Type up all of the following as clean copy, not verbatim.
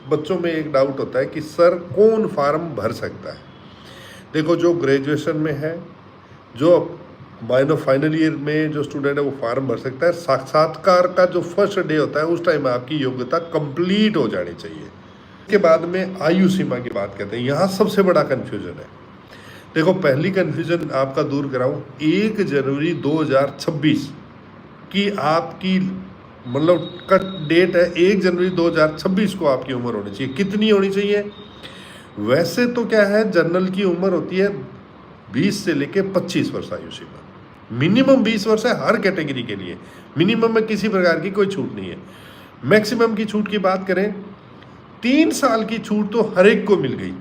बच्चों में एक डाउट होता है कि सर कौन फार्म भर सकता है। देखो, जो ग्रेजुएशन में है, जो माइनर फाइनल ईयर में जो स्टूडेंट है वो फार्म भर सकता है। साक्षात्कार का जो फर्स्ट डे होता है उस टाइम आपकी योग्यता कंप्लीट हो जानी चाहिए। इसके बाद में आयु सीमा की बात करते हैं। यहाँ सबसे बड़ा कन्फ्यूजन है। देखो, पहली कन्फ्यूजन आपका दूर कराऊं, 1 जनवरी 2026 की आपकी मतलब का डेट है। 1 जनवरी 2026 को आपकी उम्र होनी चाहिए। कितनी होनी चाहिए? वैसे तो क्या है, जनरल की उम्र होती है 20 से लेके 25 वर्ष आयु सीमा। मिनिमम 20 वर्ष है हर कैटेगरी के लिए। मिनिमम में किसी प्रकार की कोई छूट नहीं है। मैक्सिमम की छूट की बात करें, 3 साल की छूट तो हर एक को मिल गई।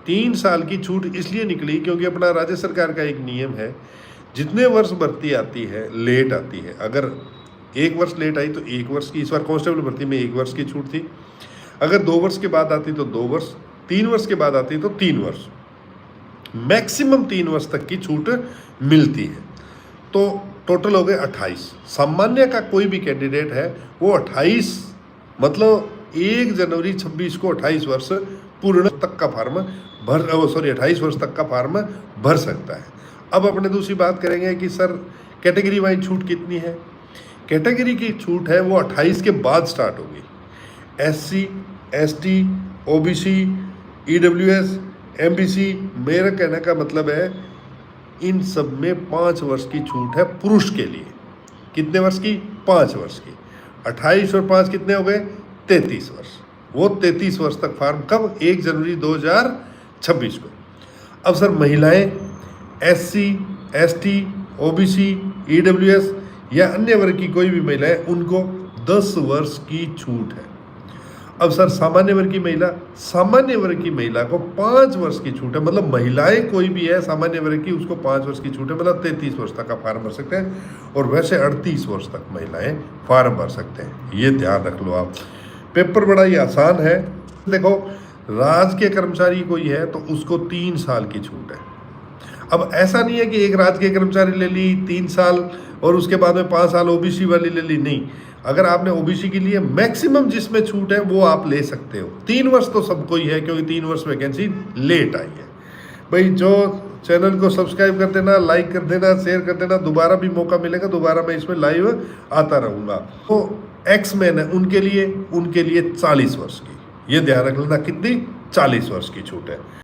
3 साल की छूट इसलिए निकली क्योंकि अपना राज्य सरकार का एक नियम है, जितने वर्ष भर्ती आती है लेट आती है, अगर 1 वर्ष लेट आई तो 1 वर्ष की, इस बार कांस्टेबल भर्ती में 1 वर्ष की छूट थी। अगर 2 वर्ष के बाद आती तो 2 वर्ष, 3 वर्ष के बाद आती तो 3 वर्ष, मैक्सिमम 3 वर्ष तक की छूट मिलती है। तो टोटल हो गए 28। सामान्य का कोई भी कैंडिडेट है वो 28 मतलब 1 जनवरी 26 को 28 वर्ष पूर्ण तक का फार्म 28 वर्ष तक का फार्म भर सकता है। अब अपने दूसरी बात करेंगे कि सर कैटेगरी वाइज छूट कितनी है। कैटेगरी की छूट है वो 28 के बाद स्टार्ट होगी। SC, ST, OBC, EWS, MBC, मेरा कहने का मतलब है इन सब में 5 वर्ष की छूट है पुरुष के लिए। कितने वर्ष की? 5 वर्ष की। 28 और 5 कितने हो गए? 33 वर्ष। वो 33 वर्ष तक फार्म कब? 1 जनवरी 2026 को। अब सर महिलाएं, SC, ST, OBC, EWS या अन्य वर्ग की कोई भी महिलाएं, उनको 10 वर्ष की छूट है। अब सर सामान्य वर्ग की महिला, सामान्य वर्ग की महिला को 5 वर्ष की छूट है। मतलब महिलाएं कोई भी है सामान्य वर्ग की, उसको 5 वर्ष की छूट है, मतलब 33 वर्ष तक का फार्म भर सकते हैं। और वैसे 38 वर्ष तक महिलाएं फार्म भर सकते हैं। ये ध्यान रख लो आप। पेपर बड़ा ही आसान है। देखो, राजकीय कर्मचारी कोई है तो उसको 3 साल की छूट है। अब ऐसा नहीं है कि एक राजकीय कर्मचारी ले ली 3 साल और उसके बाद में 5 साल OBC वाली ले ली। नहीं, अगर आपने OBC के लिए मैक्सिमम जिसमें छूट है वो आप ले सकते हो। 3 वर्ष तो सबको ही है क्योंकि 3 वर्ष वैकेंसी लेट आई है। भाई, जो चैनल को सब्सक्राइब कर देना, लाइक कर देना, शेयर कर देना। दोबारा भी मौका मिलेगा, दोबारा मैं इसमें लाइव आता रहूँगा। तो एक्समैन है उनके लिए 40 वर्ष की, ये ध्यान रख लेना। कितनी? 40 वर्ष की छूट है।